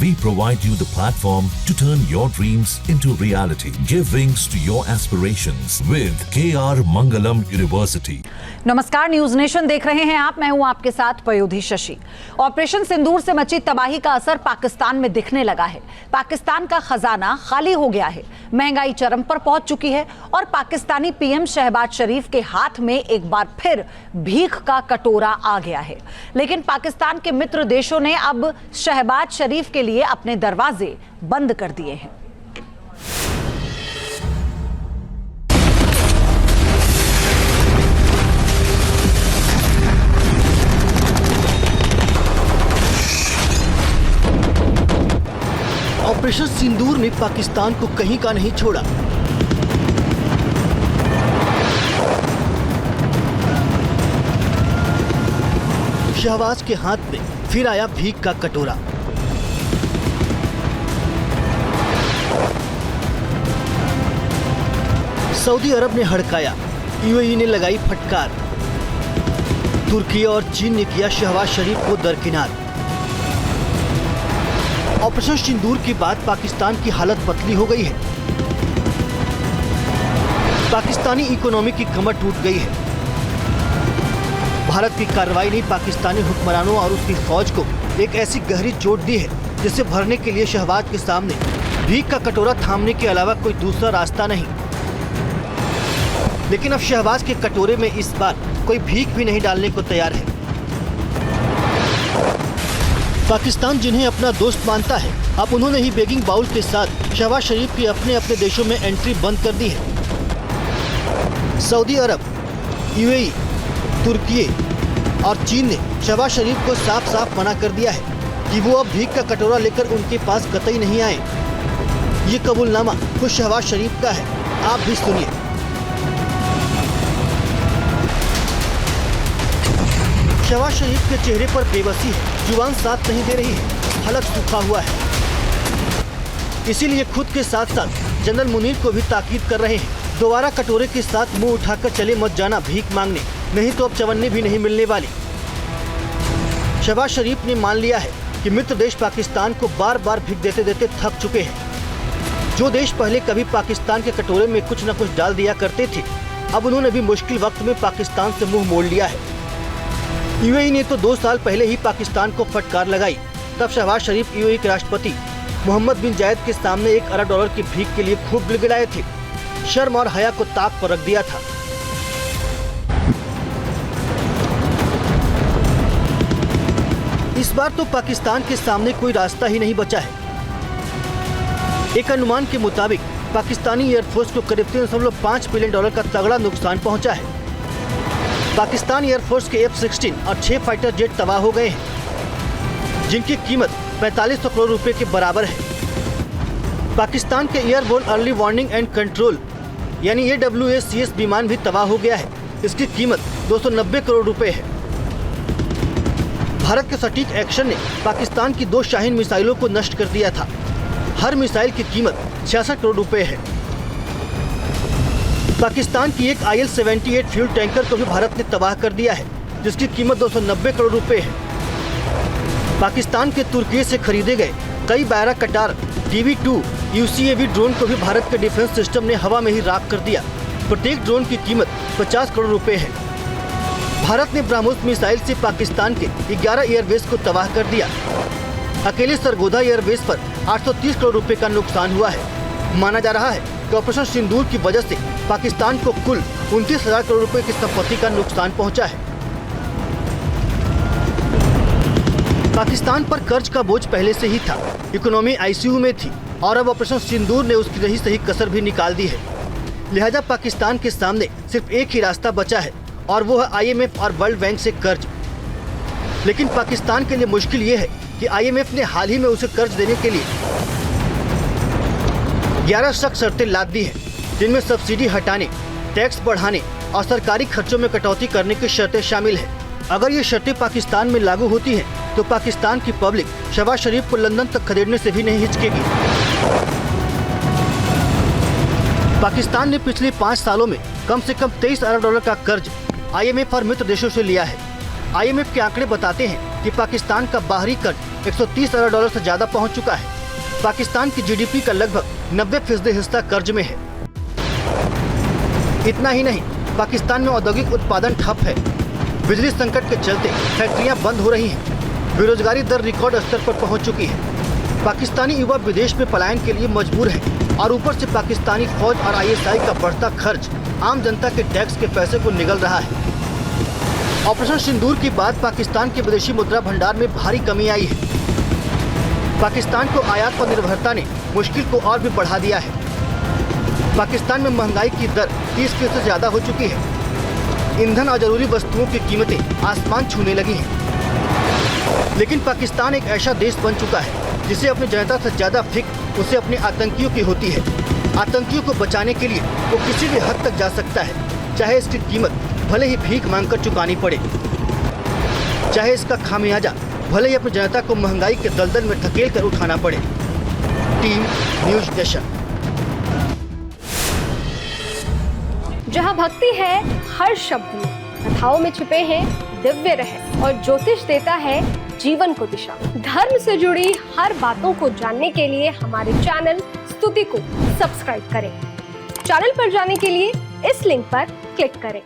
We provide you the platform to turn your dreams into reality. Give wings to your aspirations with KR Mangalam University. नमस्कार, news nation देख रहे हैं आप। मैं हूं आपके साथ पयोधी शशि। ऑपरेशन सिंदूर से मची तबाही का असर पाकिस्तान में दिखने लगा है। पाकिस्तान का खजाना खाली हो गया है, महंगाई चरम पर पहुंच चुकी है और पाकिस्तानी पीएम शहबाज शरीफ के हाथ में एक बार फिर भीख का कटोरा आ गया है। लेकिन पाकिस्तान के मित्र देशों ने अब शहबाज शरीफ के लिए अपने दरवाजे बंद कर दिए हैं। ऑपरेशन सिंदूर ने पाकिस्तान को कहीं का नहीं छोड़ा। शहबाज के हाथ में फिर आया भीख का कटोरा। सऊदी अरब ने हड़काया, यूएई ने लगाई फटकार, तुर्की और चीन ने किया शहबाज शरीफ को दरकिनार। ऑपरेशन सिंदूर के बाद पाकिस्तान की हालत पतली हो गई है। पाकिस्तानी इकोनॉमी की कमर टूट गई है। भारत की कार्रवाई ने पाकिस्तानी हुक्मरानों और उसकी फौज को एक ऐसी गहरी चोट दी है जिसे भरने के लिए शहबाज के सामने भीख का कटोरा थामने के अलावा कोई दूसरा रास्ता नहीं। लेकिन अब शहबाज के कटोरे में इस बार कोई भीख भी नहीं डालने को तैयार है। पाकिस्तान जिन्हें अपना दोस्त मानता है, अब उन्होंने ही बेगिंग बाउल के साथ शहबाज शरीफ की अपने अपने देशों में एंट्री बंद कर दी है। सऊदी अरब, यूएई, तुर्की और चीन ने शहबाज शरीफ को साफ साफ मना कर दिया है कि वो अब भीख का कटोरा लेकर उनके पास कतई नहीं आए। ये कबूलनामा खुद शहबाज शरीफ का है, आप भी सुनिए। शहबाज शरीफ के चेहरे पर बेबसी है, जुबान साथ नहीं दे रही है, हलक सूखा हुआ है। इसीलिए खुद के साथ साथ जनरल मुनीर को भी ताकीद कर रहे हैं, दोबारा कटोरे के साथ मुंह उठाकर चले मत जाना भीख मांगने, नहीं तो अब चवन्नी भी नहीं मिलने वाली। शहबाज शरीफ ने मान लिया है कि मित्र देश पाकिस्तान को बार बार भीख देते देते थक चुके हैं। जो देश पहले कभी पाकिस्तान के कटोरे में कुछ न कुछ डाल दिया करते थे, अब उन्होंने भी मुश्किल वक्त में पाकिस्तान से मुंह मोड़ लिया है। यूएई ने तो 2 साल पहले ही पाकिस्तान को फटकार लगाई। तब शहबाज शरीफ यूएई के राष्ट्रपति मोहम्मद बिन जायद के सामने $1 अरब की भीख के लिए खूब गिड़गिड़ाए थे। शर्म और हया को ताक पर रख दिया था। इस बार तो पाकिस्तान के सामने कोई रास्ता ही नहीं बचा है। एक अनुमान के मुताबिक पाकिस्तानी एयरफोर्स को करीब $3.5 बिलियन का तगड़ा नुकसान पहुंचा है। पाकिस्तान एयरफोर्स के F-16 और 6 फाइटर जेट तबाह हो गए हैं, जिनकी कीमत 4500 करोड़ रुपए के बराबर है। पाकिस्तान के airborne early warning and control यानी AWACS विमान भी तबाह हो गया है। इसकी कीमत 290 करोड़ रुपए है। भारत के सटीक एक्शन ने पाकिस्तान की 2 शाहीन मिसाइलों को नष्ट कर दिया था। हर मिसाइल की कीमत 66 करोड़ रुपए है। पाकिस्तान की एक IL-78 फ्यूल टैंकर को भी भारत ने तबाह कर दिया है, जिसकी कीमत 290 करोड़ रुपए है। पाकिस्तान के तुर्की से खरीदे गए कई बायरा कटार TV-2 UCAV ड्रोन को भी भारत के डिफेंस सिस्टम ने हवा में ही राख कर दिया। प्रत्येक ड्रोन की कीमत 50 करोड़ रुपए है। भारत ने ब्रह्मोस मिसाइल से पाकिस्तान के 11 एयरबेस को तबाह कर दिया। अकेले सरगोधा एयरबेस पर 830 करोड़ रुपए का नुकसान हुआ है। माना जा रहा है कि ऑपरेशन सिंदूर की वजह से पाकिस्तान को कुल 29,000 करोड़ रुपए की संपत्ति का नुकसान पहुंचा है। पाकिस्तान पर कर्ज का बोझ पहले से ही था, इकोनॉमी ICU में थी और अब ऑपरेशन सिंदूर ने उसकी रही सही कसर भी निकाल दी है। लिहाजा पाकिस्तान के सामने सिर्फ एक ही रास्ता बचा है और वो है IMF और वर्ल्ड बैंक से कर्ज। लेकिन पाकिस्तान के लिए मुश्किल ये है कि IMF ने हाल ही में उसे कर्ज देने के लिए 11 सख्त शर्तें लाद दी है, जिनमें सब्सिडी हटाने, टैक्स बढ़ाने और सरकारी खर्चों में कटौती करने की शर्तें शामिल है। अगर ये शर्तें पाकिस्तान में लागू होती हैं, तो पाकिस्तान की पब्लिक शहबाज शरीफ को लंदन तक खदेड़ने से भी नहीं हिचकेगी। पाकिस्तान ने पिछले 5 सालों में कम से कम $23 अरब का कर्ज IMF और मित्र देशों से लिया है। IMF के आंकड़े बताते हैं कि पाकिस्तान का बाहरी कर्ज 130 अरब डॉलर से ज्यादा पहुंच चुका है। पाकिस्तान की जीडीपी का लगभग 90% हिस्सा कर्ज में है। इतना ही नहीं, पाकिस्तान में औद्योगिक उत्पादन ठप है। बिजली संकट के चलते फैक्ट्रियां बंद हो रही हैं। बेरोजगारी दर रिकॉर्ड स्तर पर पहुंच चुकी है। पाकिस्तानी युवा विदेश में पलायन के लिए मजबूर है और ऊपर से पाकिस्तानी फौज और ISI का बढ़ता खर्च आम जनता के टैक्स के पैसे को निगल रहा है। ऑपरेशन सिंदूर के बाद पाकिस्तान के विदेशी मुद्रा भंडार में भारी कमी आई है। पाकिस्तान को आयात पर निर्भरता ने मुश्किल को और भी बढ़ा दिया है। पाकिस्तान में महंगाई की दर 30% से ज्यादा हो चुकी है। ईंधन और जरूरी वस्तुओं की कीमतें आसमान छूने लगी हैं। लेकिन पाकिस्तान एक ऐसा देश बन चुका है जिसे अपनी जनता से ज्यादा फिक्र उसे अपने आतंकियों की होती है। आतंकियों को बचाने के लिए वो किसी भी हद तक जा सकता है, चाहे इसकी कीमत भले ही भीख मांगकर चुकानी पड़े, चाहे इसका खामियाजा भले ही अपनी जनता को महंगाई के दलदल में धकेल कर उठाना पड़े। Team news nation. जहाँ भक्ति है हर शब्द में, कथाओं में छुपे हैं दिव्य रहस्य और ज्योतिष देता है जीवन को दिशा। धर्म से जुड़ी हर बातों को जानने के लिए हमारे चैनल स्तुति को सब्सक्राइब करें। चैनल पर जाने के लिए इस लिंक पर क्लिक करें।